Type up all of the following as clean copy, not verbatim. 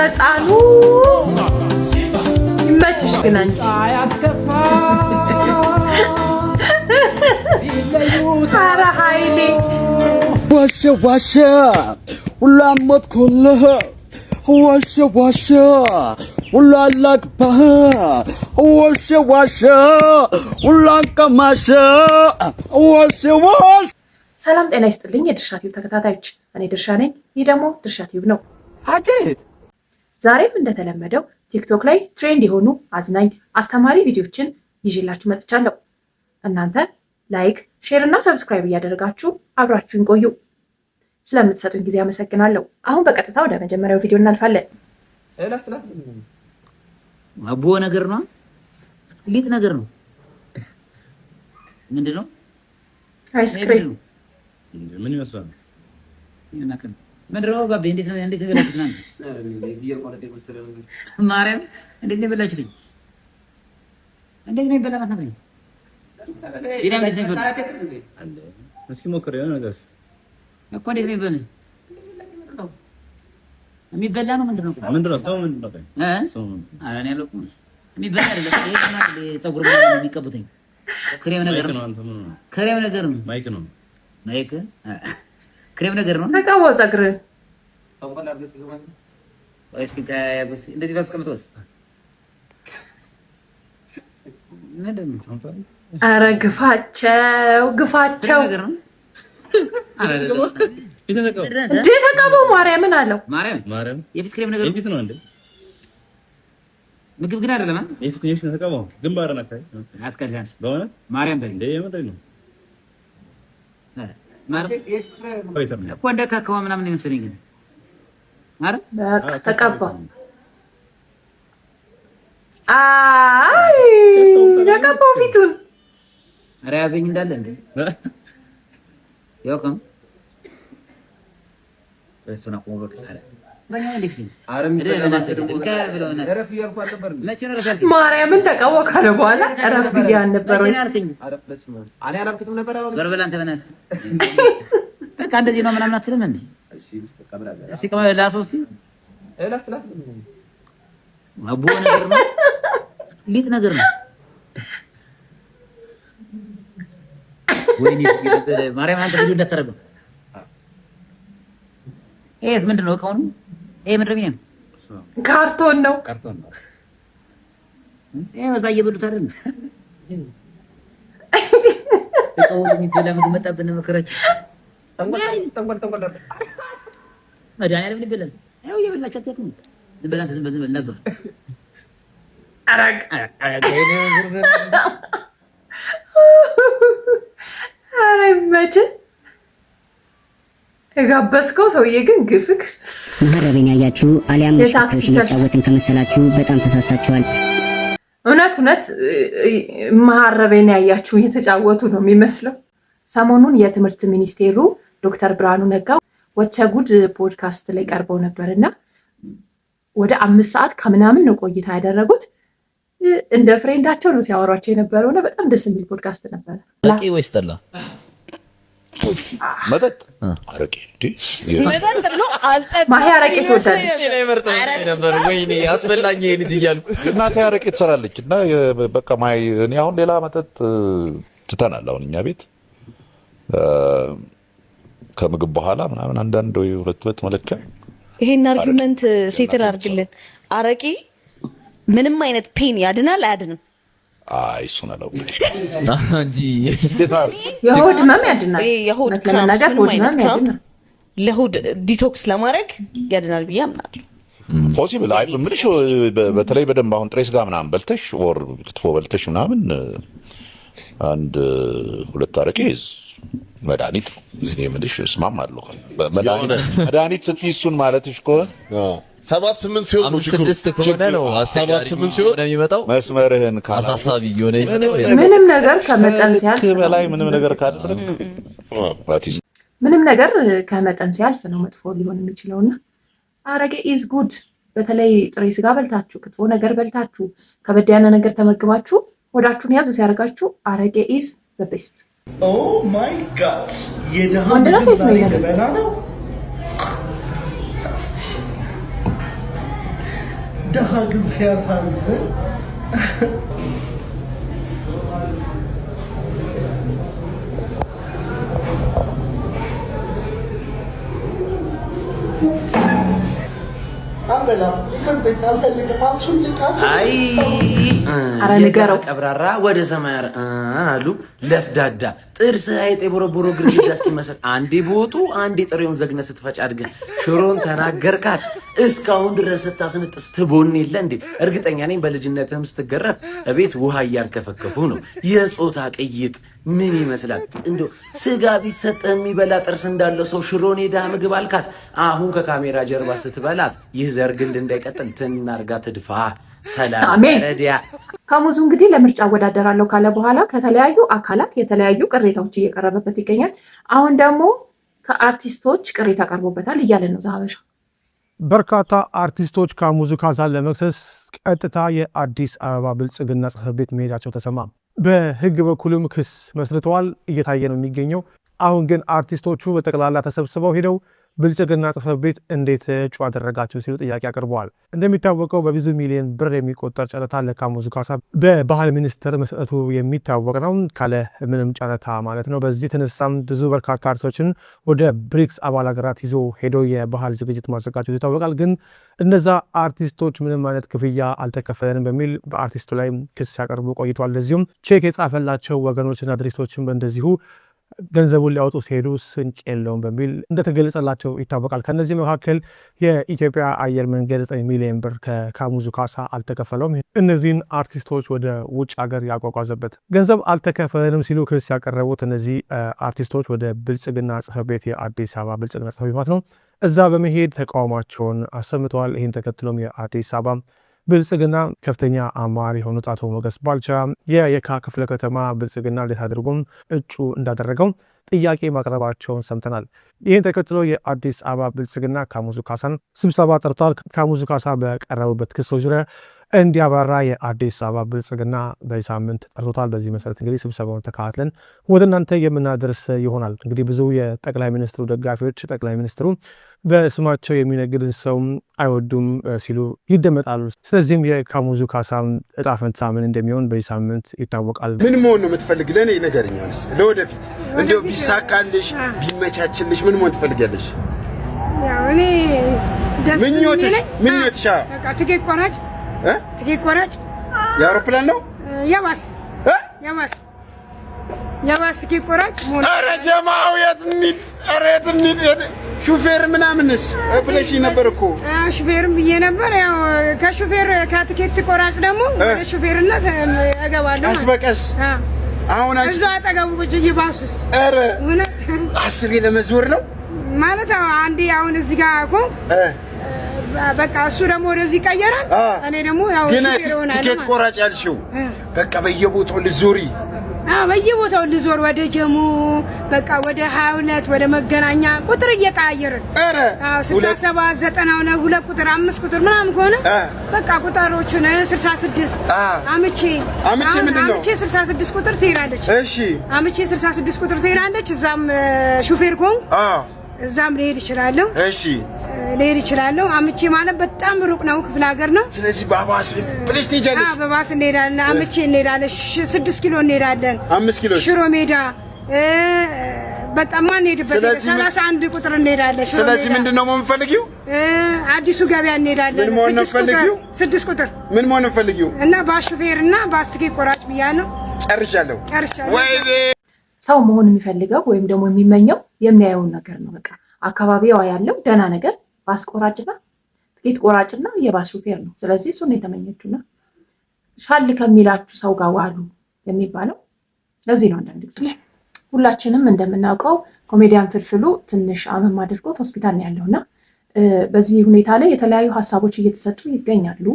ህፃኑ ይመችሽ ግን አንቺ ኧረ ኃይሌ ዋሸ ሁላን ሞትኩልህ ዋሸ ሁላን ላግባህ ዋሸ ሁላን ቀማሽ ዋሸ ሰላም ጤና ይስጥልኝ የድርሻ ቲዩብ ተከታታዮች፣ እኔ ድርሻ ነኝ። ይህ ደግሞ ድርሻ ቲዩብ ነው። ዛሬም እንደተለመደው ቲክቶክ ላይ ትሬንድ የሆኑ አዝናኝ አስተማሪ ቪዲዮችን ይዤላችሁ መጥቻለሁ። እናንተ ላይክ፣ ሼር እና ሰብስክራይብ እያደረጋችሁ አብራችሁን ቆዩ። ስለምትሰጡኝ ጊዜ አመሰግናለሁ። አሁን በቀጥታ ወደ መጀመሪያው ቪዲዮ እናልፋለን። አቦ ነገር ነው፣ ሊጥ ነገር ነው። ምንድነው? አይስክሬም ምን ይመስላል? ይናከል ምንድነው? ባቢ እንዴት ገለጽት ነው? ማርያም እንዴት ነው በላችሁኝ? እንዴት ነው በላማት ነው? ይሄን እንዴት ነው በላ? እስኪ ሞክር የሆነ ነገር እኮ እንዴት ነው በላ? የሚበላ ነው ምንድነው? ሰው ምንድነው? ሰው አራኔ ያለው የሚበላ አይደለም። ይሄ ማለት ፀጉር ምናምን የሚቀቡትኝ ክሬም ነገር ነው። ክሬም ነገር ነው። ማይክ ክሬም ነገር ነው። ተቀባው ፀጉር ወይስ ታያዘስ እንደዚህ ባስቀምጦስ ምንድን ነው? ኧረ ግፋቸው ነገር ነው። እንዴ ተቀባው ማርያምን አለው። ማርያም የፊት ክሬም ነገር የፊት ነው እንዴ? ምግብ ግን አይደለም። የፊት ነው ተቀባው። ግንባር ነካይ አትከልካል በእውነት ማርያም በል እንዴ የምንድን ነው? እኮ እንደ ካካዋ ምናምን ይመስለኝ ግን ማርያም በቃ ተቀባው። አይ ተቀባው ፊቱን። ኧረ ያዘኝ እንዳለ እንዴ ያውቀም እሱና ቆሞት ካለ ማርያምን ተቀባው ካለ በኋላ እረፍ ብያለሁ ነበር ወይ? በቃ እንደዚህ ነው ምናምን አትልም እንዴ? እሺ ላሶሲ አቦ ነገር ነው፣ ሊጥ ነገር ነው። ወይኔ ማርያም አንተ ቪዲዮ እንዳታረገው። ይሄስ ምንድን ነው? እቃው ነው? ይሄ ምንድን ነው? ካርቶን ነው። ይሄ እዛ እየበሉት አይደል? እቃው የሚበላ ምግብ መጣብን መከራችን። ተንቆል መድኃኒዓለም ምን ይበላል? ያው እየበላችሁ አትያትም። ዝም በል አንተ ዝም በል እናዘው። ኧረ ይመችህ። የጋበዝከው ሰውዬ ግን ግፍክ መረበኛ ያያችሁ አሊያም ሽታሽ እየጫወትን ከመሰላችሁ በጣም ተሳስታችኋል። እውነት መሀረቤን ያያችሁ እየተጫወቱ ነው የሚመስለው። ሰሞኑን የትምህርት ሚኒስቴሩ ዶክተር ብርሃኑ ነጋ ወቸ ጉድ ፖድካስት ላይ ቀርበው ነበርና ወደ 5 ሰዓት ከምናምን ነው ቆይታ ያደረጉት። እንደ ፍሬንዳቸው ነው ሲያወሯቸው የነበረውና በጣም ደስ የሚል ፖድካስት ነበር። አረቄ ወይስ ጠላ? መጠጥ አረቄ ብሎ አልጠጣም። ማሂ አረቄ ትወዳለች ነበር። ወይኔ አስበላኝ ልጅ እያልኩ እናቴ አረቄ ትሰራለች እና በቃ ማሂ እኔ አሁን ሌላ መጠጥ ትተናል። አሁን እኛ ቤት ከምግብ በኋላ ምናምን አንዳንድ ወይ ሁለት መለኪያ። ይሄን አርጊመንት ሴትል አድርግልን። አረቄ ምንም አይነት ፔን ያድናል አያድንም? አይ እሱን አላውቅም እንጂ የሆድ ህመም ያድናል። የሆድ ለመናገር ሆድ ህመም ያድናል። ለሆድ ዲቶክስ ለማድረግ ያድናል ብዬ አምናለሁ። ፖሲብል አይ ምንሽ በተለይ በደንብ አሁን ጥሬ ስጋ ምናምን በልተሽ ወር ክትፎ በልተሽ ምናምን አንድ 2 አረቄ መድኃኒት ነው። እኔ ምንሽ እስማማለሁ። መድኃኒት ስትይ እሱን ማለትሽ ከሆነ 7-8 ሲሆን 6 ከሆነ ነው 7-8 ሲሆን የሚመጣው መስመርህን አሳሳቢ የሆነ ምንም ነገር ከመጠን ሲያልፍ በላይ ምንም ነገር ካደረግ ምንም ነገር ከመጠን ሲያልፍ ነው መጥፎ ሊሆን የሚችለውና አረቄ ኢዝ ጉድ። በተለይ ጥሬ ስጋ በልታችሁ ክትፎ ነገር በልታችሁ ከበድ ያለ ነገር ተመግባችሁ ሆዳችሁን ያዝ ሲያደርጋችሁ አረቄ ኢዝ ዘ ቤስት። ኦ ማይ ጋድ ወንድና ሴት ነው ይላል። ደሃ ግን ሲያሳዝን አረ ንገረው ቀብራራ ወደ ሰማይ አሉ ለፍዳዳ ጥርስ አይጥ የቦረቦሮ ግርግዳ እስኪመስል አንዴ ቦቱ አንዴ ጥሬውን ዘግነ ስትፈጭ አድገ ሽሮን ተናገርካት እስካሁን ድረስ ስታስነጥስ ትቦን የለ እንዴ? እርግጠኛ ነኝ በልጅነትህም ስትገረፍ እቤት ውሃ እያርከፈከፉ ነው። የጾታ ቅይጥ ምን ይመስላል? እንዶ ስጋ ቢሰጥህ የሚበላ ጥርስ እንዳለው ሰው ሽሮን ሄዳ ምግብ አልካት። አሁን ከካሜራ ጀርባ ስትበላት ይህ ዘር ግንድ እንዳይቀጥል ትናርጋ ትድፋ። ሰላም ረዲያ ካሙዙ እንግዲህ ለምርጫ አወዳደራለሁ ካለ በኋላ ከተለያዩ አካላት የተለያዩ ቅሬታዎች እየቀረበበት ይገኛል። አሁን ደግሞ ከአርቲስቶች ቅሬታ ቀርቦበታል እያለ ነው ዛሀበሻ። በርካታ አርቲስቶች ካሙዙ ካሳን ለመክሰስ ቀጥታ የአዲስ አበባ ብልጽግና ጽሕፈት ቤት መሄዳቸው ተሰማ። በህግ በኩልም ክስ መስርተዋል፣ እየታየ ነው የሚገኘው። አሁን ግን አርቲስቶቹ በጠቅላላ ተሰብስበው ሄደው ብልጽግና ጽሕፈት ቤት እንዴት እጩ አደረጋቸው ሲሉ ጥያቄ አቅርበዋል። እንደሚታወቀው በብዙ ሚሊዮን ብር የሚቆጠር ጨረታ ለካሙዙ ካሳ በባህል ሚኒስቴር መስጠቱ የሚታወቅ ነው፣ ካለ ምንም ጨረታ ማለት ነው። በዚህ የተነሳም ብዙ በርካታ አርቲስቶችን ወደ ብሪክስ አባል ሀገራት ይዞ ሄዶ የባህል ዝግጅት ማዘጋጀቱ ይታወቃል። ግን እነዛ አርቲስቶች ምንም አይነት ክፍያ አልተከፈለንም በሚል በአርቲስቱ ላይ ክስ ሲያቀርቡ ቆይቷል። እንደዚሁም ቼክ የጻፈላቸው ወገኖችና ድርጅቶችን እንደዚሁ ገንዘቡን ሊያወጡ ሲሄዱ ስንጭ የለውም በሚል እንደተገለጸላቸው ይታወቃል። ከነዚህ መካከል የኢትዮጵያ አየር መንገድ 9 ሚሊዮን ብር ከካሙዙ ካሳ አልተከፈለውም። እነዚህን አርቲስቶች ወደ ውጭ ሀገር ያጓጓዘበት ገንዘብ አልተከፈለንም ሲሉ ክስ ያቀረቡት እነዚህ አርቲስቶች ወደ ብልጽግና ጽሕፈት ቤት የአዲስ አበባ ብልጽግና ጽሕፈት ቤት ነው እዛ በመሄድ ተቃውሟቸውን አሰምተዋል። ይህን ተከትሎም የአዲስ አበባ ብልጽግና ከፍተኛ አማሪ የሆኑት አቶ ሞገስ ባልቻ የየካ ክፍለ ከተማ ብልጽግና እንዴት አድርጎም እጩ እንዳደረገው ጥያቄ ማቅረባቸውን ሰምተናል። ይህን ተከትሎ የአዲስ አበባ ብልጽግና ካሙዙ ካሳን ስብሰባ ጠርቷል። ካሙዙ ካሳ በቀረቡበት ክሶች ዙሪያ እንዲያባራ የአዲስ አበባ ብልጽግና በሳምንት ጠርቶታል። በዚህ መሰረት እንግዲህ ስብሰባውን ተከታትለን ወደ እናንተ የምናደርስ ይሆናል። እንግዲህ ብዙ የጠቅላይ ሚኒስትሩ ደጋፊዎች ጠቅላይ ሚኒስትሩ በስማቸው የሚነግድን ሰው አይወዱም ሲሉ ይደመጣሉ። ስለዚህም የካሙዙ ካሳ እጣ ፈንታ ምን እንደሚሆን በዚህ ሳምንት ይታወቃል። ምን መሆን ነው የምትፈልግ? ለእኔ ንገረኛል። ለወደፊት እንዲያው ቢሳካልሽ ቢመቻችልሽ ምን መሆን ትፈልጊያለሽ? እኔ ደስ ምኞትሽ ትኬት ቆራጭ ትኬት ቆራጭ የአውሮፕላን ነው የባስ ትኬት ቆራጭ ሞላ። ኧረ ጀማው የት እንሂድ ሹፌር ምናምንስ ብለሽ ነበር እኮ። ሹፌርም ብዬ ነበር። ያው ከሹፌር ከትኬት ቆራጭ ደግሞ ወደ ሹፌርነት እገባለሁ ቀስ በቀስ። አሁን እዛ አጠገቡ ቁጭ ባስ ውስጥ ኧረ አስሬ ለመዞር ነው ማለት አንዴ አሁን እዚህ ጋር ቆም በቃ እሱ ደግሞ ወደዚህ ይቀየራል። እኔ ደግሞ ያው ሹፌር ሆናለሁ። ትኬት ቆራጭ ያልሽው በቃ በየቦታው ልዞሪ? በየቦታው ልዞር ወደ ጀሙ በቃ ወደ 22 ወደ መገናኛ ቁጥር እየቀያየርን 67 90 2 ቁጥር 5 ቁጥር ምናምን ከሆነ በቃ ቁጥሮቹን 66 አምቼ 66 ቁጥር ትሄዳለች። እሺ አምቼ 66 ቁጥር ትሄዳለች። እዛም ሹፌር ኮንኩ እዛም ልሄድ እችላለሁ። እሺ ልሄድ እችላለሁ። አምቼ ማለት በጣም ሩቅ ነው፣ ክፍለ ሀገር ነው። ስለዚህ በባስ ፕሌስ ትሄጃለሽ? በባስ እንሄዳለን። አምቼ እንሄዳለን። 6 ኪሎ እንሄዳለን። 5 ኪሎ ሽሮ ሜዳ በቃ ማን ሄድበት 31 ቁጥር እንሄዳለን። ስለዚህ ምንድነው የምፈልጊው? አዲሱ ገበያ እንሄዳለን። 6 ቁጥር ምን መሆን ነው የምፈልጊው? እና ባሹፌርና ባስቲኬ ቆራጭ ብያለሁ። ጨርሻለሁ። ወይኔ ሰው መሆን የሚፈልገው ወይም ደግሞ የሚመኘው የሚያየውን ነገር ነው። በቃ አካባቢዋ ያለው ደህና ነገር ባስ ቆራጭና ትኬት ቆራጭና የባስ ሹፌር ነው። ስለዚህ እሱን የተመኘችውና ሻል ከሚላችሁ ሰው ጋር ዋሉ የሚባለው ለዚህ ነው። አንዳንድ ጊዜ ሁላችንም እንደምናውቀው ኮሜዲያን ፍልፍሉ ትንሽ አመም አድርጎት ሆስፒታል ነው ያለውና በዚህ ሁኔታ ላይ የተለያዩ ሀሳቦች እየተሰጡ ይገኛሉ።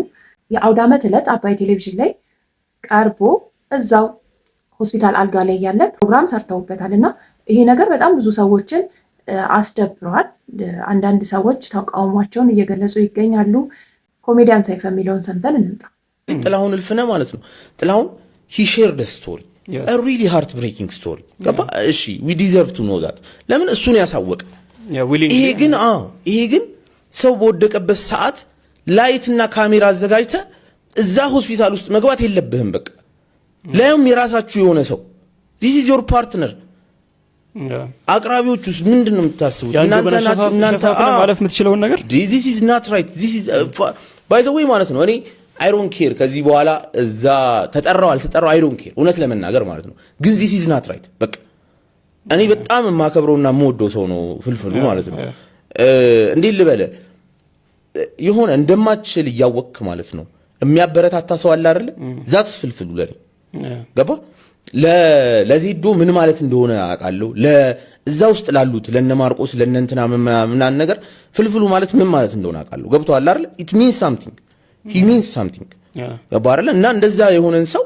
የአውደ ዓመት ዕለት አባይ ቴሌቪዥን ላይ ቀርቦ እዛው ሆስፒታል አልጋ ላይ ያለ ፕሮግራም ሰርተውበታል እና ይሄ ነገር በጣም ብዙ ሰዎችን አስደብረዋል። አንዳንድ ሰዎች ተቃውሟቸውን እየገለጹ ይገኛሉ። ኮሜዲያን ሰይፈ የሚለውን ሰምተን እንምጣ። ጥላሁን እልፍነህ ማለት ነው። ጥላሁን he shared a story a really heart breaking story ገባ? እሺ we deserve to know that ለምን እሱን ያሳወቀ። ይሄ ግን ሰው በወደቀበት ሰዓት ላይትና ካሜራ አዘጋጅተህ እዛ ሆስፒታል ውስጥ መግባት የለብህም። በቃ ላይም የራሳችሁ የሆነ ሰው this is your partner አቅራቢዎች ውስጥ ምንድነው የምታስቡት እናንተ ማለፍ የምትችለውን ነገር this is not right this is by the way ማለት ነው እኔ I don't care ከዚህ በኋላ እዛ ተጠራው አልተጠራው I don't care እውነት ለመናገር ማለት ነው ግን this is not right በቃ እኔ በጣም የማከብረውና የምወደው ሰው ነው ፍልፍሉ ማለት ነው እንዴ ልበለ ይሆነ እንደማትችል ያወቅክ ማለት ነው የሚያበረታታ ሰው አለ አይደል ዛትስ ፍልፍሉ ለኔ ገባ ለዚዶ ምን ማለት እንደሆነ አውቃለሁ ለዛ ውስጥ ላሉት ለነ ማርቆስ ለነ እንትና ምናምን ነገር ፍልፍሉ ማለት ምን ማለት እንደሆነ አውቃለሁ ገብቷል አይደል it means something he means something ገባ አይደል እና እንደዛ የሆነን ሰው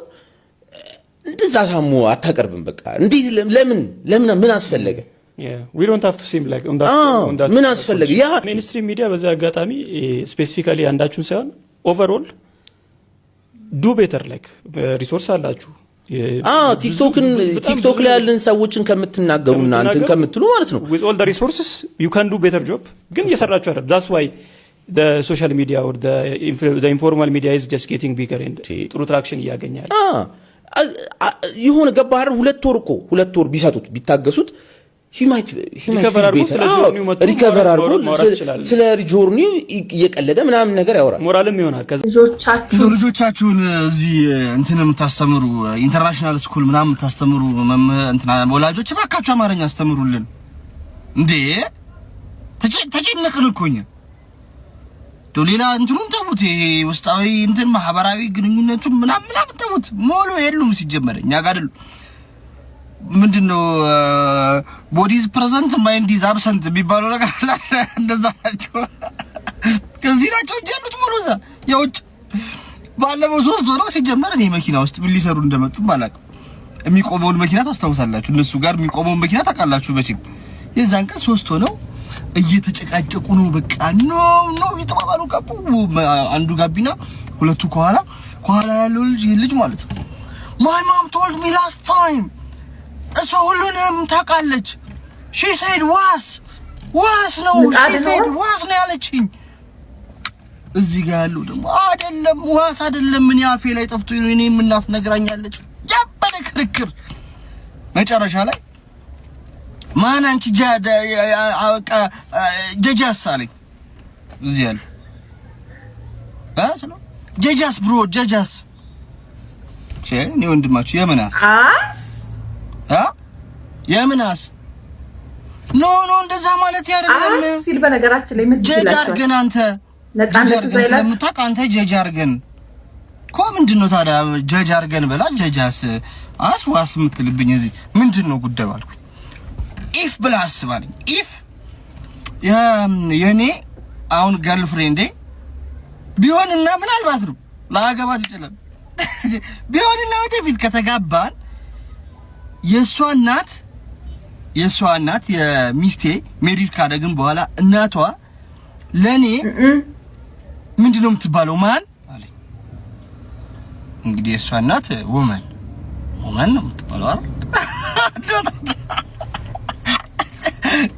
እንደዛ ታሞ አታቀርብም በቃ እንዴ ለምን ምን አስፈለገ we don't have to seem like on that ምን አስፈለገ ያ ሚኒስትሪ ሚዲያ በዛ አጋጣሚ ስፔሲፊካሊ አንዳችሁን ሳይሆን ኦቨርኦል do better like ሪሶርስ አላችሁ ቲክቶክ ላይ ያለን ሰዎችን ከምትናገሩና አንተን ከምትሉ ማለት ነው with all the resources you can do better job ግን እየሰራችሁ አይደል that's why the social media or the informal media is just getting bigger and ጥሩ ትራክሽን ያገኛል ይሁን ገባህ ሁለት ወር ቢሰጡት ቢታገሱት he might recover አርጎ ስለ ጆርኒ እየቀለደ ምናምን ነገር ያወራል ሞራልም ይሆናል ልጆቻችሁን እዚህ እንትን የምታስተምሩ ኢንተርናሽናል ስኩል ምናምን የምታስተምሩ እንትና ወላጆች ባካችሁ አማርኛ አስተምሩልን እንዴ ተጨነቅን እኮ እኛ ሌላ እንትኑን ተውት ውስጣዊ እንትን ማህበራዊ ግንኙነቱን ምናምን ተውት ሞሎ የሉም ሲጀመረኛ ጋር አይደል ምንድነው ቦዲስ ፕሬዘንት ማይንድ ኢዝ አብሰንት ቢባለው ነገር እንደዛ ናቸው ከዚህ ናቸው ጀምት ሞሎዛ ያውጭ ባለፈው 3 ወር ሲጀመር እኔ መኪና ውስጥ ምን ሊሰሩ እንደመጡ ማላቅ የሚቆመውን መኪና ታስታውሳላችሁ እነሱ ጋር የሚቆመውን መኪና ታውቃላችሁ በቺም የዛን ቀን 3 ሆነው እየተጨቃጨቁ ነው በቃ ኖ ይተባባሉ ጋቡ አንዱ ጋቢና ሁለቱ ከኋላ ያለው ልጅ ማለት ነው my mom told me last time እሷ ሁሉንም ታውቃለች she said was ነው she said was ነው ያለችኝ እዚህ ጋር ያለው ደግሞ አይደለም was አይደለም ምን ያፌ ላይ ጠፍቶ እኔ እናት ነግራኛለች ያበደ ክርክር መጨረሻ ላይ ማን አንቺ ጀጃስ አለኝ እዚህ ያለ ነው ጀጃስ ብሮ ጀጃስ ነው ወንድማችሁ የምናስ የምናስ ኖ እንደዛ ማለት ያደረገ ሲል በነገራችን ላይ ምን ይችላል ጀጃር ግን አንተ ነፃነት ስለምታውቅ አንተ ጀጃር ግን ምንድነው ታዲያ ጀጃር ግን በላ ጀጃስ ዋስ የምትልብኝ እዚህ ምንድነው ጉዳዩ አልኩ if ብላ አስባለኝ if የኔ አሁን ገርልፍሬንዴ ቢሆንና ምናልባት ነው ላገባት ይችላል ቢሆንና ወደፊት ከተጋባን የሷ እናት የሚስቴ ሜሪድ ካደረግን በኋላ እናቷ ለኔ ምንድነው የምትባለው ማን አለኝ እንግዲህ የሷ እናት woman ነው የምትባለው አይደል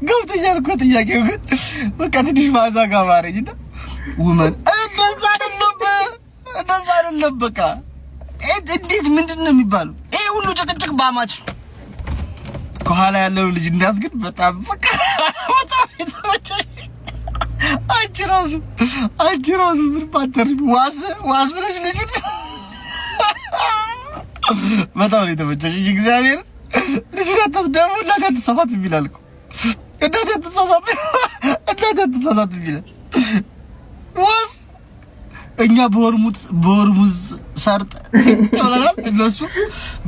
ገብተኛል እኮ ጥያቄው ግን በቃ ትንሽ ማዛጋ ማረኝና woman እንደዛ አይደለም በቃ እንዴት ምንድነው የሚባለው ይሄ ሁሉ ጭቅጭቅ ባማች ከኋላ ያለው ልጅ እናት ግን በጣም አንቺ ራሱ ምን ባደር ዋስ ብለሽ ልጅ በጣም ነው የተመቸኝ እግዚአብሔር ልጅ ደግሞ እንዳትሳሳት ይላል እኮ እንዳትሳሳት ይላል ዋስ እኛ በወርሙዝ ሰርጥ ተወላላል እነሱ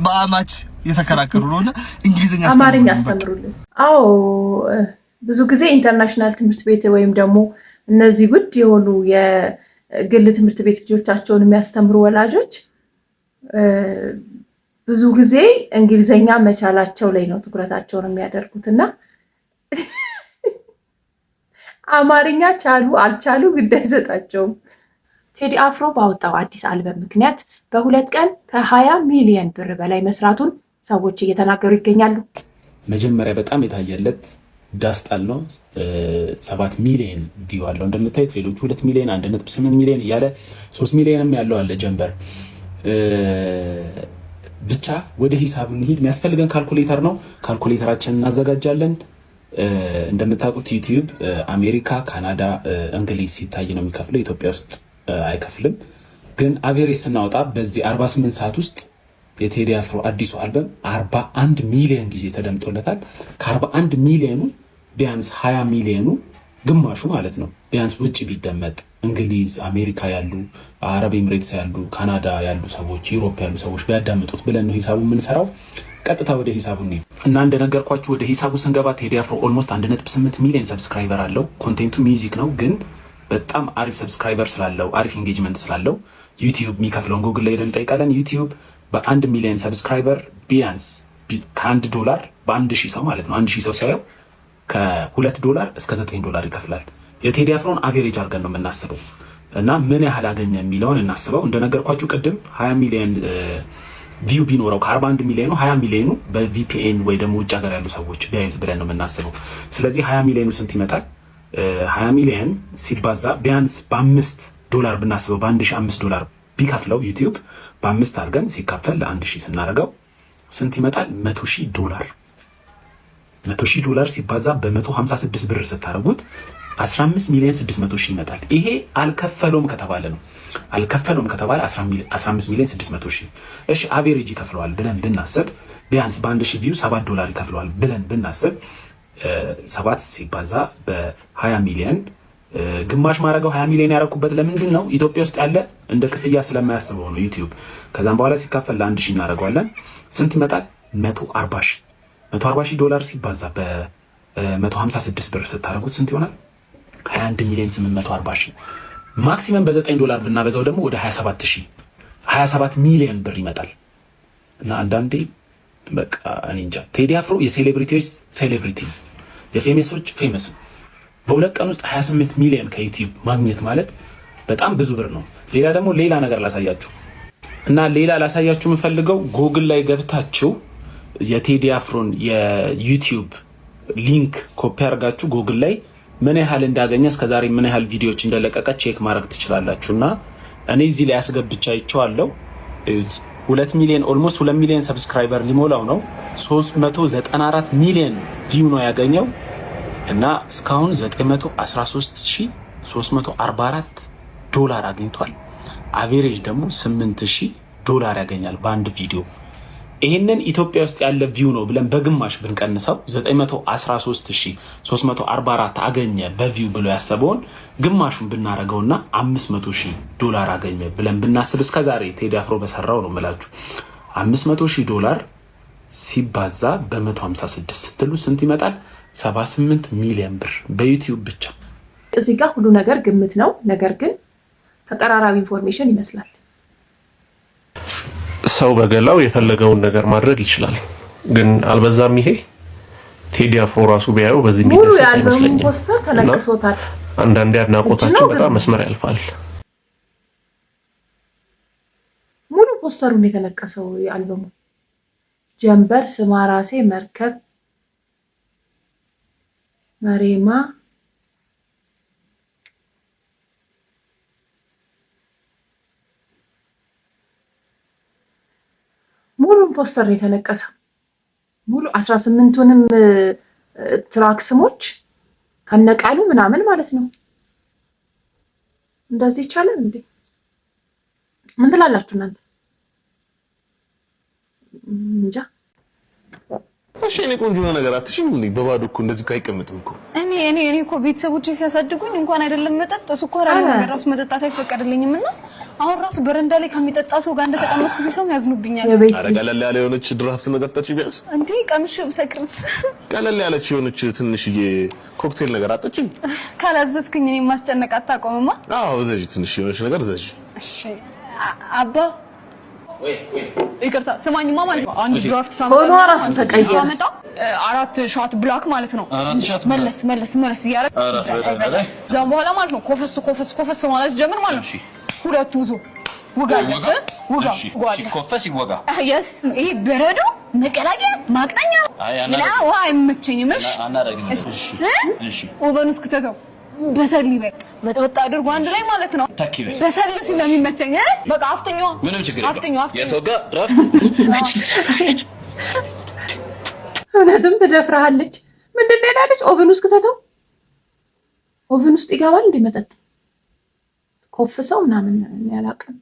በአማች የተከራከሩ ነውና እንግሊዘኛ አማርኛ አስተምሩልን አዎ ብዙ ጊዜ ኢንተርናሽናል ትምህርት ቤት ወይም ደግሞ እነዚህ ውድ የሆኑ የግል ትምህርት ቤት ልጆቻቸውን የሚያስተምሩ ወላጆች ብዙ ጊዜ እንግሊዘኛ መቻላቸው ላይ ነው ትኩረታቸውን የሚያደርጉትና አማርኛ ቻሉ አልቻሉ ግድ አይሰጣቸውም። ቴዲ አፍሮ ባወጣው አዲስ አልበም ምክንያት በ2 ቀን ከ20 ሚሊዮን ብር በላይ መስራቱን ሰዎች እየተናገሩ ይገኛሉ። መጀመሪያ በጣም የታየለት ዳስጣል ነው 7 ሚሊዮን ቪው አለው እንደምታዩት። ሌሎቹ 2 ሚሊዮን 1.8 ሚሊዮን እያለ 3 ሚሊዮንም ያለው አለ ጀንበር። ብቻ ወደ ሂሳቡ እንሂድ። የሚያስፈልገን ካልኩሌተር ነው። ካልኩሌተራችንን እናዘጋጃለን። እንደምታውቁት ዩቲዩብ አሜሪካ፣ ካናዳ፣ እንግሊዝ ሲታይ ነው የሚከፍለው። ኢትዮጵያ ውስጥ አይከፍልም። ግን አቬሬጅ ስናወጣ በዚህ 48 ሰዓት ውስጥ የቴዲ አፍሮ አዲሱ አልበም 41 ሚሊዮን ጊዜ ተደምጦለታል። ከ41 ሚሊዮኑ ቢያንስ 20 ሚሊዮኑ ግማሹ ማለት ነው ቢያንስ ውጭ ቢደመጥ እንግሊዝ፣ አሜሪካ ያሉ፣ አረብ ኤምሬትስ ያሉ፣ ካናዳ ያሉ ሰዎች፣ ዩሮፕ ያሉ ሰዎች ቢያዳምጡት ብለን ነው ሂሳቡ የምንሰራው። ቀጥታ ወደ ሂሳቡ እንሂድ እና እንደነገርኳችሁ ወደ ሂሳቡ ስንገባ ቴዲ አፍሮ ኦልሞስት 1.8 ሚሊዮን ሰብስክራይበር አለው። ኮንቴንቱ ሚውዚክ ነው፣ ግን በጣም አሪፍ ሰብስክራይበር ስላለው አሪፍ ኢንጌጅመንት ስላለው ዩቲዩብ የሚከፍለውን ጉግል ላይ እንጠይቃለን። ዩቲዩብ በ1 ሚሊዮን ሰብስክራይበር ቢያንስ $1 በ1000 ሰው ማለት ነው 1000 ሰው ሲያየው $2 እስከ $9 ይከፍላል። የቴዲ አፍሮን አቬሬጅ አድርገን ነው የምናስበው እና ምን ያህል አገኘ የሚለውን እናስበው። እንደነገርኳችሁ ቅድም 20 ሚሊዮን ቪው ቢኖረው ከ41 ሚሊዮኑ 20 ሚሊዮኑ በቪፒኤን ወይ ደግሞ ውጭ ሀገር ያሉ ሰዎች ቢያዩት ብለን ነው የምናስበው። ስለዚህ 20 ሚሊዮኑ ስንት ይመጣል? 20 ሚሊዮን ሲባዛ ቢያንስ $5 ብናስበው $1,005 ቢከፍለው ዩቲዩብ በ5 አድርገን ሲካፈል ለ1000 ስናደርገው ስንት ይመጣል? $100,000 $100,000 ሲባዛ በ156 ብር ስታደርጉት 15,600,000 ይመጣል። ይሄ አልከፈለውም ከተባለ ነው። አልከፈለውም ከተባለ 15,600,000። እሺ አቬሬጅ ይከፍለዋል ብለን ብናስብ ቢያንስ በ1000 ቪው $7 ይከፍለዋል ብለን ብናስብ 7 ሲባዛ በ20 ሚሊዮን ግማሽ ማድረገው 20 ሚሊዮን ያደረኩበት ለምንድን ነው? ኢትዮጵያ ውስጥ ያለ እንደ ክፍያ ስለማያስበው ነው ዩቲዩብ። ከዛም በኋላ ሲካፈል ለ1000 እናደርገዋለን። ስንት ይመጣል? $140,000 ሲባዛ በ156 ብር ስታደርጉት ስንት ይሆናል? 21,840,000። ማክሲመም በ$9 ብናበዛው ደግሞ ወደ 27 ሚሊዮን ብር ይመጣል። እና አንዳንዴ በቃ እኔ እንጃ ቴዲ አፍሮ የሴሌብሪቲዎች ሴሌብሪቲ ነው፣ የፌመሶች ፌመስ ነው። በሁለት ቀን ውስጥ 28 ሚሊዮን ከዩቲዩብ ማግኘት ማለት በጣም ብዙ ብር ነው። ሌላ ደግሞ ሌላ ነገር ላሳያችሁ እና ሌላ ላሳያችሁ የምፈልገው ጉግል ላይ ገብታችሁ የቴዲ አፍሮን የዩቲዩብ ሊንክ ኮፒ አድርጋችሁ ጉግል ላይ ምን ያህል እንዳገኘ እስከዛሬ ምን ያህል ቪዲዮዎች እንደለቀቀ ቼክ ማድረግ ትችላላችሁና እኔ እዚህ ላይ አስገብቻ አይቼዋለሁ። 2 ሚሊዮን ኦልሞስት 2 ሚሊዮን ሰብስክራይበር ሊሞላው ነው። 394 ሚሊዮን ቪው ነው ያገኘው እና እስካሁን $913,344 አግኝቷል። አቬሬጅ ደግሞ $8,000 ያገኛል በአንድ ቪዲዮ። ይሄንን ኢትዮጵያ ውስጥ ያለ ቪው ነው ብለን በግማሽ ብንቀንሰው 913,344 አገኘ በቪው ብሎ ያሰበውን ግማሹን ብናረገውና $500,000 አገኘ ብለን ብናስብ እስከዛሬ ቴዲ አፍሮ በሰራው ነው የምላችሁ $500,000 ሲባዛ በ156 ስትሉ ስንት ይመጣል? 78 ሚሊዮን ብር በዩቲዩብ ብቻ። እዚህ ጋር ሁሉ ነገር ግምት ነው፣ ነገር ግን ተቀራራቢ ኢንፎርሜሽን ይመስላል። ሰው በገላው የፈለገውን ነገር ማድረግ ይችላል፣ ግን አልበዛም? ይሄ ቴዲ አፍሮ ራሱ ቢያየው በዚህ ሙሉ የሚደሰት የአልበሙ አይመስለኝም። ፖስተር ተለቅሶታል። አንዳንዴ አድናቆታቸው በጣም መስመር ያልፋል። ሙሉ ፖስተሩን የተለቀሰው የአልበሙ ጀንበር፣ ስማ ራሴ፣ መርከብ፣ መሬማ፣ ሙሉን ፖስተር ነው የተለቀሰው። ሙሉ 18ቱንም ትራክ ስሞች ከነቃሉ ምናምን ማለት ነው። እንደዚህ ይቻላል እንዴ? ምን ትላላችሁ እናንተ? እንጃ። እሺ እኔ ቆንጆ ነገር አትሽም እንዴ? በባዶ እኮ እንደዚህ አይቀመጥም እኮ። እኔ እኮ ቤተሰቦቼ ሲያሳድጉኝ እንኳን አይደለም መጠጥ ስኳር ያለው ነገር ራሱ መጠጣት አይፈቀድልኝምና አሁን ራሱ በረንዳ ላይ ከሚጠጣ ሰው ጋር እንደተቀመጥኩ ቢሰሙ ያዝኑብኛል። ቀለል ያለ የሆነች ድራፍት ነገር ጠጪ ቢያንስ። እንዴ ቀምሽ ብሰክርት ቀለል ያለች የሆነች ትንሽዬ ኮክቴል ነገር አጠጪኝ። ካላዘዝክኝ እኔ ማስጨነቅ አታቆምማ። አዎ ዘጂ፣ ትንሽ የሆነች ነገር ዘጂ። እሺ አባ ይቅርታ ስማኝማ ማለት ነው። አንድ ድራፍት ሳምባ ሆኖ ራሱ ተቀየረ። አመጣ 4 ሻት ብላክ ማለት ነው። መለስ እያደረግ እዛም በኋላ ማለት ነው ኮፈስ ማለት ጀምር ማለት ነው። ሁለቱ ዙ ውጋ ሲኮፈስ ይወጋ። ይሄ በረዶ መቀላቂያ ማቅጠኛ ላ ውሃ አይመቸኝም። እሺ ኦቨን ውስጥ ከተተው በሰል ይበቅ በተወጣ አድርጎ አንድ ላይ ማለት ነው። በሰል ስለሚመቸኝ በቃ አፍጥኛው ምንም ችግር አፍጥኛው የተወጋ ድራፍት እውነትም ትደፍራለች። ምንድነው ያላለች? ኦቨን ውስጥ ከተተው ኦቨን ውስጥ ይገባል እንደ መጠጥ ኮፍሰው ምናምን ያላቀም።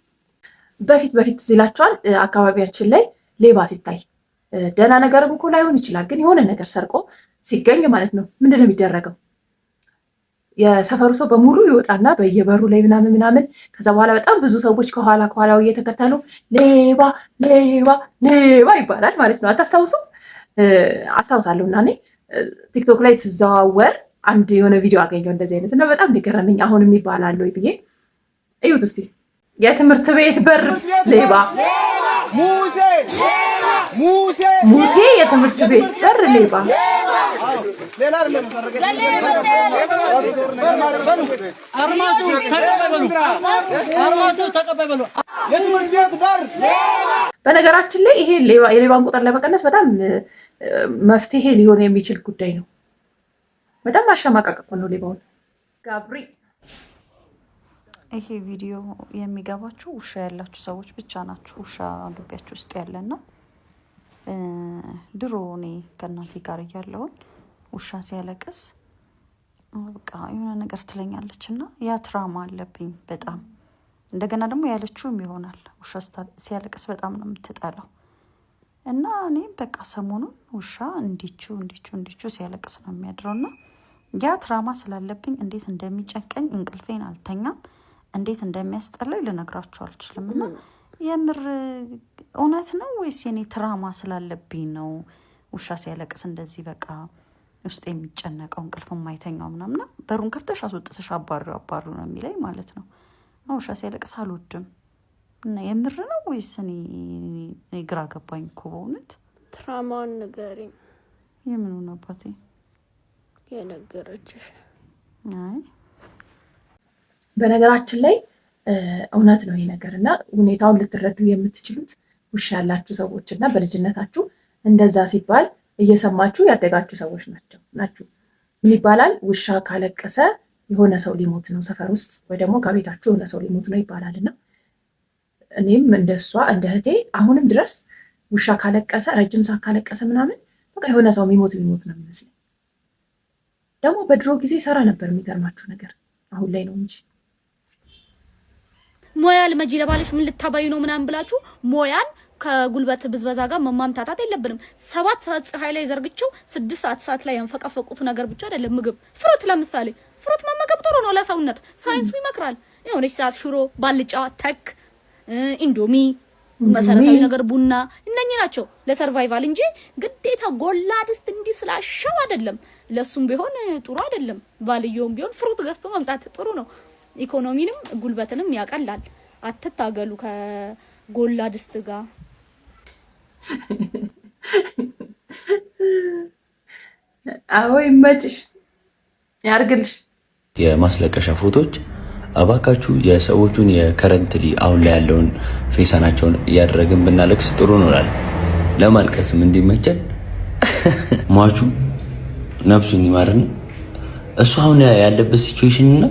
በፊት ይላችኋል አካባቢያችን ላይ ሌባ ሲታይ ደህና ነገርም እኮ ላይሆን ይችላል፣ ግን የሆነ ነገር ሰርቆ ሲገኝ ማለት ነው ምንድነው የሚደረገው? የሰፈሩ ሰው በሙሉ ይወጣና በየበሩ ላይ ምናምን ከዛ በኋላ በጣም ብዙ ሰዎች ከኋላው እየተከተሉ ሌባ ሌባ ሌባ ይባላል ማለት ነው። አታስታውሱ? አስታውሳለሁ። እና እኔ ቲክቶክ ላይ ስዘዋወር አንድ የሆነ ቪዲዮ አገኘው እንደዚህ አይነት እና በጣም ሊገረመኝ አሁንም ይባላል ወይ ብዬ እዩት እስቲ። የትምህርት ቤት በር ሌባ ሙሴ የትምህርት ቤት በር ሌባ በነገራችን ላይ ይሄ የሌባን ቁጥር ለመቀነስ በጣም መፍትሄ ሊሆን የሚችል ጉዳይ ነው። በጣም አሸማቀቅ እኮ ነው ሌባውን። ጋብሪ ይሄ ቪዲዮ የሚገባችሁ ውሻ ያላችሁ ሰዎች ብቻ ናችሁ። ውሻ ግቢያችሁ ውስጥ ያለና ድሮ እኔ ከእናቴ ጋር እያለሁኝ ውሻ ሲያለቅስ በቃ የሆነ ነገር ትለኛለች እና ያ ትራማ አለብኝ በጣም። እንደገና ደግሞ ያለችውም ይሆናል ውሻ ሲያለቅስ በጣም ነው የምትጠላው። እና እኔም በቃ ሰሞኑን ውሻ እንዲቹ ሲያለቅስ ነው የሚያድረው እና ያ ትራማ ስላለብኝ እንዴት እንደሚጨንቀኝ እንቅልፌን አልተኛም፣ እንዴት እንደሚያስጠላኝ ልነግራችሁ አልችልም። እና የምር እውነት ነው ወይስ የኔ ትራማ ስላለብኝ ነው ውሻ ሲያለቅስ እንደዚህ በቃ ውስጥ የሚጨነቀው እንቅልፍ የማይተኛው ምናምን? በሩን ከፍተሽ አስወጥተሽ አባሩ ነው የሚለኝ ማለት ነው። ውሻ ሲያለቅስ አልወድም። እና የምር ነው ወይስ እኔ ግራ ገባኝ እኮ በእውነት። ትራማውን ንገሪኝ። የምኑን አባቴ የነገረችሽ? አይ በነገራችን ላይ እውነት ነው ይሄ ነገር እና ሁኔታውን ልትረዱ የምትችሉት ውሻ ያላችሁ ሰዎች እና በልጅነታችሁ እንደዛ ሲባል እየሰማችሁ ያደጋችሁ ሰዎች ናችሁ። ምን ይባላል? ውሻ ካለቀሰ የሆነ ሰው ሊሞት ነው ሰፈር ውስጥ ወይ ደግሞ ከቤታችሁ የሆነ ሰው ሊሞት ነው ይባላል። እና እኔም እንደሷ እንደ እህቴ አሁንም ድረስ ውሻ ካለቀሰ ረጅም ሰዓት ካለቀሰ ምናምን በቃ የሆነ ሰው የሚሞት ነው የሚመስለኝ። ደግሞ በድሮ ጊዜ ሰራ ነበር። የሚገርማችሁ ነገር አሁን ላይ ነው እንጂ ሞያል መጂ ለባለሽ ምን ልታባዩ ነው ምናምን ብላችሁ ሞያን ከጉልበት ብዝበዛ ጋር መማምታታት የለብንም። 7 ሰዓት ፀሐይ ላይ ዘርግቸው 6 ሰዓት ላይ ያንፈቀፈቁት ነገር ብቻ አይደለም። ምግብ ፍሩት፣ ለምሳሌ ፍሩት መመገብ ጥሩ ነው ለሰውነት፣ ሳይንሱ ይመክራል። የሆነች ሰዓት ሽሮ፣ ባልጫ፣ ተክ፣ ኢንዶሚ፣ መሰረታዊ ነገር ቡና፣ እነኚህ ናቸው ለሰርቫይቫል እንጂ ግዴታ ጎላ ድስት እንዲህ ስላሻው አይደለም። ለሱም ቢሆን ጥሩ አይደለም። ባልየውም ቢሆን ፍሩት ገዝቶ መምጣት ጥሩ ነው። ኢኮኖሚንም ጉልበትንም ያቀላል። አትታገሉ ከጎላ ድስት ጋር። አዎ ይመችሽ ያርግልሽ። የማስለቀሻ ፎቶች አባካችሁ የሰዎቹን የከረንትሊ አሁን ላይ ያለውን ፌሳናቸውን እያደረግን ብናለቅስ ጥሩ ነው እላለሁ። ለማልቀስም እንዲመቸን ሟቹ ነፍሱን ይማርን። እሱ አሁን ያለበት ሲቹዌሽን እና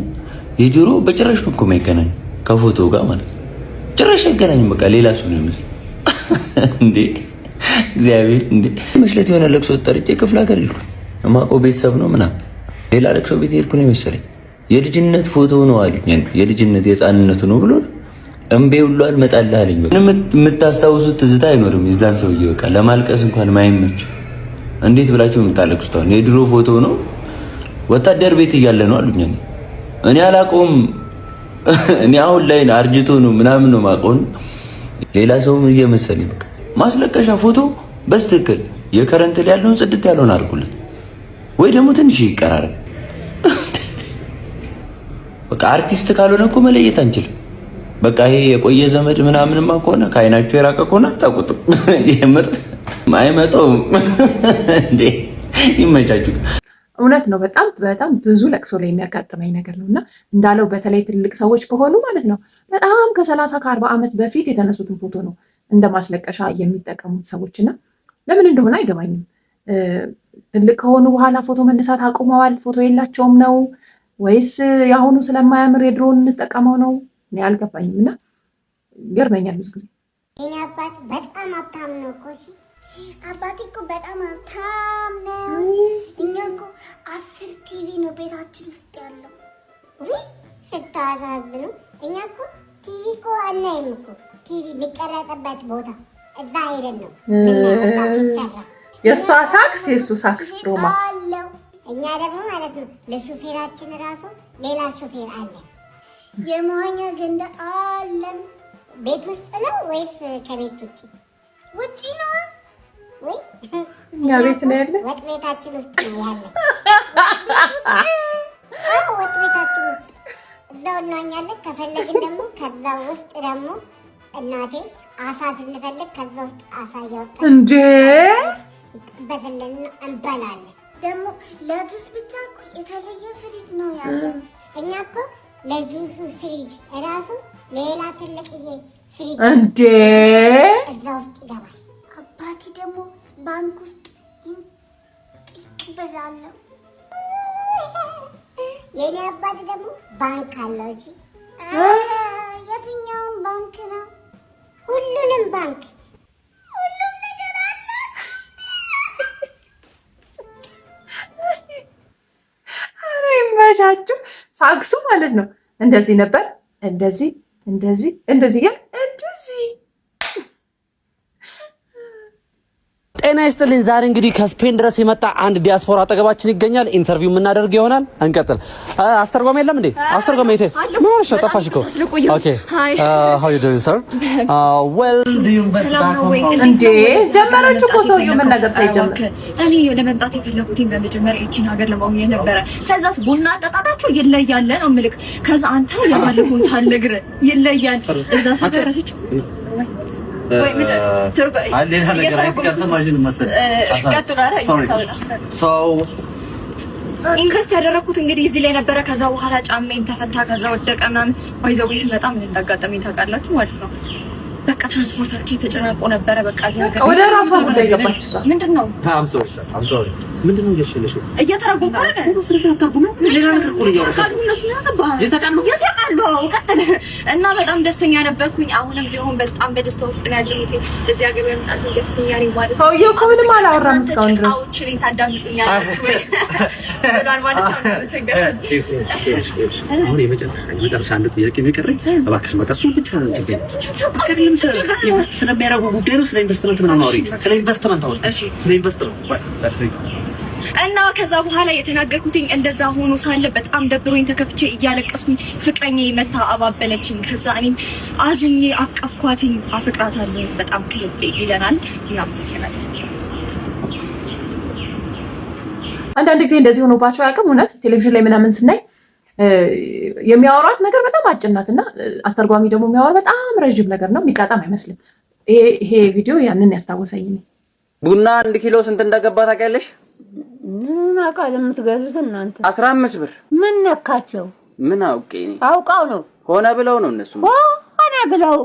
የጆሮ በጭራሽ ነው እኮ የማይገናኝ ከፎቶ ጋር ማለት ነው። ጭራሽ አይገናኝም። በቃ ሌላ ሰው ነው የሚመስለው እንዴ! እግዚአብሔር እንዴ! መስለት የሆነ ለቅሶ ጠርጬ ክፍለ ሀገር ሄድኩኝ። የማውቀው ቤተሰብ ነው ምናምን ሌላ ለቅሶ ቤት ሄድኩ ነው መሰለኝ። የልጅነት ፎቶ ነው አሉኝ። የልጅነት የህፃንነቱ ነው ብሎ እምቤ ሁሉ አልመጣልህ አለኝ። ምንም የምታስታውሱት ትዝታ አይኖርም የዛን ሰውዬ። በቃ ለማልቀስ እንኳን ማይመች። እንዴት ብላችሁ የምታለቅሱት? አሁን የድሮ ፎቶ ነው ወታደር ቤት እያለ ነው አሉኝ። እኔ አላውቀውም። እኔ አሁን ላይ አርጅቶ ነው ምናምን ነው የማውቀው። ሌላ ሰውም እየመሰለኝ በቃ ማስለቀሻ ፎቶ በስትክክል የከረንት ላይ ያለውን ጽድት ያለውን አድርጉለት ወይ ደግሞ ትንሽ ይቀራረብ። በቃ አርቲስት ካልሆነ እኮ መለየት አንችልም። በቃ ይሄ የቆየ ዘመድ ምናምንማ ከሆነ ከአይናችሁ የራቀ ከሆነ አታውቁትም። የምር አይመጣውም እንዴ! ይመቻችሁ። እውነት ነው። በጣም ብዙ ለቅሶ ላይ የሚያጋጥመኝ ነገር ነው እና እንዳለው በተለይ ትልቅ ሰዎች ከሆኑ ማለት ነው በጣም ከ30 ከ40 ዓመት በፊት የተነሱትን ፎቶ ነው እንደ ማስለቀሻ የሚጠቀሙት ሰዎች እና ለምን እንደሆነ አይገባኝም። ትልቅ ከሆኑ በኋላ ፎቶ መነሳት አቁመዋል፣ ፎቶ የላቸውም ነው ወይስ የአሁኑ ስለማያምር የድሮውን እንጠቀመው ነው? እኔ አልገባኝም እና ገርመኛል ብዙ ጊዜ። የኔ አባት በጣም ሀብታም ነው እኮ። እሺ አባቴ እኮ በጣም ሀብታም ነው። እኛ እኮ 10 ቲቪ ነው ቤታችን ውስጥ ያለው። ውይ ስታሳዝኑ። እኛ እኮ ቲቪ እኮ አናይም እኮ። ቲቪ የሚቀረጽበት ቦታ እዛ ሄደን ነው ሲሰራ። የእሷ ሳክስ የእሱ ሳክስ ፕሮማክስ። እኛ ደግሞ ማለት ነው ለሹፌራችን ራሱ ሌላ ሹፌር አለ። የመዋኛ ገንዳ አለን። ቤት ውስጥ ነው ወይስ ከቤት ውጭ? ውጭ ነው ወይ? እኛ ቤት ነው ያለ። ወጥ ቤታችን ውስጥ ነው ያለ። ወጥ ቤታችን ውስጥ እዛው እናኛለን። ከፈለግን ደግሞ ከዛ ውስጥ ደግሞ እናቴ አሳ ስንፈልግ ከዛ ውስጥ አሳ እያወጣን እንዴ ይጠበስልን እንበላለን። ደግሞ ለጁስ ብቻ እኮ የተለየ ፍሪጅ ነው ያለን። እኛ እኮ ለጁሱ ፍሪጅ እራሱ ሌላ ትልቅዬ ፍሪጅ እንዴ እዛ ውስጥ ይገባል። አባቴ ደግሞ ባንክ ውስጥ ጥቅ ብር አለው። የኔ አባት ደግሞ ባንክ አለው። እሺ ኧረ የትኛውን ባንክ ነው? ሁሉንም ባንክ፣ ሁሉም ነገር አለ። ኧረ ይመቻችሁ። ሳክሱ ማለት ነው እንደዚህ ነበር። እንደዚህ እንደዚህ እንደዚህ ያል እንደዚህ። ጤና ይስጥልኝ። ዛሬ እንግዲህ ከስፔን ድረስ የመጣ አንድ ዲያስፖራ አጠገባችን ይገኛል። ኢንተርቪው የምናደርግ ይሆናል። እንቀጥል። አስተርጓሚ የለም እንዴ? አስተርጓሚ የት ነው? ጠፋሽ እኮ። ኦኬ how you doing sir? well do you best back home? እንዴ ጀመረች እኮ ሰውዬው መናገር ሳይጀምር። እኔ ለመምጣት የፈለኩት በመጀመሪያ እቺን ሀገር ለማግኘት ነበረ። ከዛስ ቡና አጠጣጣችሁ ይለያል ነው የምልክ። ከዛ አንተ የባለፈውን ሳልነግር ይለያል እዛ ሰፈረች ወይ ምን ትርጉ ሌላ ነገር አይተቀሰማሽን መሰለኝ። ኢንቨስት ያደረኩት እንግዲህ እዚህ ላይ ነበረ። ከዛ በኋላ ጫሜን ተፈታ፣ ከዛ ወደቀ ምናምን። ወይዘው ሲመጣ ምን እንዳጋጠመኝ ታውቃላችሁ ማለት ነው። በቃ ትራንስፖርታችን ተጨናቆ ነበረ። በቃ እዚህ ሀገር ወደ ራሷ ጉዳይ ገባች እሷ። ምንድነው I'm sorry ምንድነው እየሸለሽ እየተረጎመ አይደል? ሌላ ነገር እኮ ካሉ እነሱ የተቃሉ ቀጥል እና በጣም ደስተኛ ነበርኩኝ። አሁንም ቢሆን በጣም በደስታ ውስጥ ነው ያለሁት። እዚህ ሀገር በመምጣት ደስተኛ ነኝ ማለት ነው። ሰውዬው እኮ ምንም አላወራም እስካሁን ድረስ። አውችሪ ታዳምጡኛላችሁ ወይ? በጣም ማለት ነው። ሰገደ አሁን የመጨረሻ አንድ ጥያቄ የሚቀረኝ እባክሽ በቃ እሱ ብቻ ነው ስለሚያደርጉ ጉዳይ ነው። ስለ ኢንቨስትመንት ምናምን አውሪ። ስለ ኢንቨስትመንት አውሪ። እሺ ስለ ኢንቨስትመንት እና ከዛ በኋላ የተናገርኩትኝ እንደዛ ሆኖ ሳለ በጣም ደብሮኝ ተከፍቼ እያለቀስኩኝ ፍቅረኛዬ መታ አባበለችኝ። ከዛ እኔም አዝኜ አቀፍኳትኝ። አፍቅራታለሁ በጣም ከልቤ ይለናል። እናመሰግናለን። አንዳንድ ጊዜ እንደዚህ ሆኖባቸው ያውቅም። እውነት ቴሌቪዥን ላይ ምናምን ስናይ የሚያወራት ነገር በጣም አጭር ናት እና አስተርጓሚ ደግሞ የሚያወራ በጣም ረዥም ነገር ነው። የሚቃጣም አይመስልም። ይሄ ቪዲዮ ያንን ያስታወሰኝ ነው። ቡና 1 ኪሎ ስንት እንደገባ ታውቂያለሽ? ምን አውቃለሁ የምትገዙት እናንተ? 15 ብር። ምን ነካቸው? ምን አውቄ እኔ። አውቃው ነው። ሆነ ብለው ነው እነሱ። ሆነ ብለው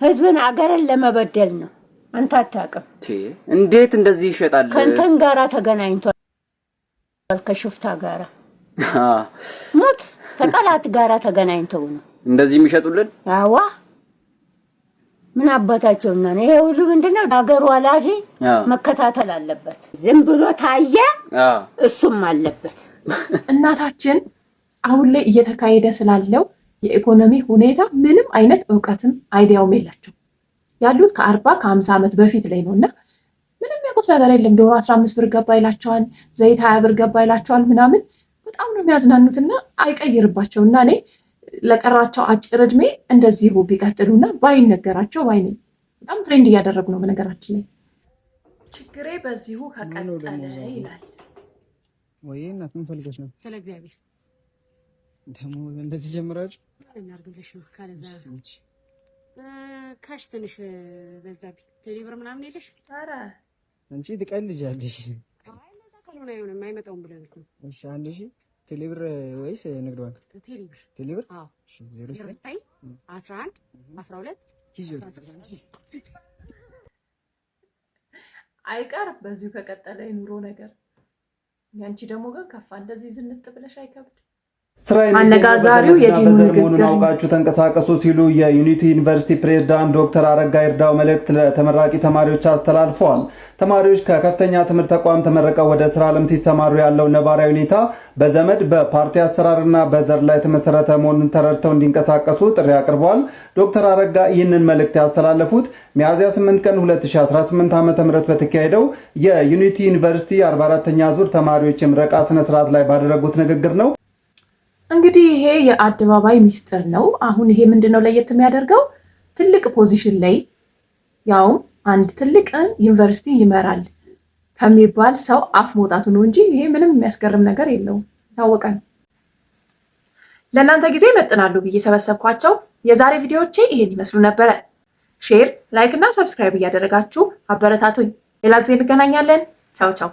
ህዝብን አገርን ለመበደል ነው። አንተ አታውቅም። እንዴት እንደዚህ ይሸጣል? ከእንትን ጋራ ተገናኝቷል። ከሽፍታ ጋራ ሙት ከጠላት ጋራ ተገናኝተው ነው እንደዚህ የሚሸጡልን። አዋ ምን አባታቸውና ነው? ይሄ ሁሉ ምንድነው? ሀገሩ ኃላፊ መከታተል አለበት። ዝም ብሎ ታየ እሱም አለበት። እናታችን አሁን ላይ እየተካሄደ ስላለው የኢኮኖሚ ሁኔታ ምንም አይነት እውቀትም አይዲያውም የላቸው። ያሉት ከ40 ከ50 ዓመት በፊት ላይ ነውና ምንም ያውቁት ነገር የለም። ዶሮ 15 ብር ገባ ይላቸዋል፣ ዘይት 20 ብር ገባ ይላቸዋል ምናምን። በጣም ነው የሚያዝናኑትና አይቀይርባቸውና እኔ ለቀራቸው አጭር እድሜ እንደዚህ ቢቀጥሉና ባይነገራቸው ባይ ነኝ። በጣም ትሬንድ እያደረጉ ነው በነገራችን ላይ። ችግሬ በዚሁ ከቀጠለ ይላል ወይ እናት ምን ፈልገሽ ነው? ስለ እግዚአብሔር ደሞ እንደዚህ ጀምራችሁ እናርግልሽ ነው። ካለዛ ካሽ ትንሽ በዛብኝ። ቴሌብር ምናምን የለሽ? ኧረ አንቺ ትቀልጃለሽ። አይ ለዛ ካልሆነ አይሆንም፣ አይመጣውም ብለን እኮ። እሺ 1000 ቴሌብር ወይስ ንግድ ባንክ? ቴሌብር። ቴሌብር? አዎ 09 11 12 አይቀርም በዚሁ ከቀጠለ የኑሮ ነገር። ያንቺ ደግሞ ግን ከፋ እንደዚህ ዝንጥ ብለሽ አይከብድ። አነጋጋሪው የዲኑ ንግግር አውቃችሁ ተንቀሳቀሱ ሲሉ የዩኒቲ ዩኒቨርሲቲ ፕሬዝዳንት ዶክተር አረጋ ይርዳው መልእክት ለተመራቂ ተማሪዎች አስተላልፈዋል። ተማሪዎች ከከፍተኛ ትምህርት ተቋም ተመረቀው ወደ ስራ ዓለም ሲሰማሩ ያለው ነባራዊ ሁኔታ በዘመድ በፓርቲ አሰራርና በዘር ላይ የተመሰረተ መሆኑን ተረድተው እንዲንቀሳቀሱ ጥሪ አቅርበዋል። ዶክተር አረጋ ይህንን መልእክት ያስተላለፉት ሚያዝያ 8 ቀን 2018 ዓ.ም በተካሄደው የዩኒቲ ዩኒቨርሲቲ 44ኛ ዙር ተማሪዎች የምረቃ ስነ ስርዓት ላይ ባደረጉት ንግግር ነው። እንግዲህ ይሄ የአደባባይ ሚስጥር ነው። አሁን ይሄ ምንድነው ለየት የሚያደርገው? ትልቅ ፖዚሽን ላይ ያው አንድ ትልቅ ዩኒቨርሲቲ ይመራል ከሚባል ሰው አፍ መውጣቱ ነው እንጂ ይሄ ምንም የሚያስገርም ነገር የለውም። ታወቀ ነው። ለእናንተ ጊዜ ይመጥናሉ ብዬ ሰበሰብኳቸው የዛሬ ቪዲዮዎቼ ይሄን ይመስሉ ነበረ። ሼር፣ ላይክ እና ሰብስክራይብ እያደረጋችሁ አበረታቱኝ። ሌላ ጊዜ እንገናኛለን። ቻው ቻው።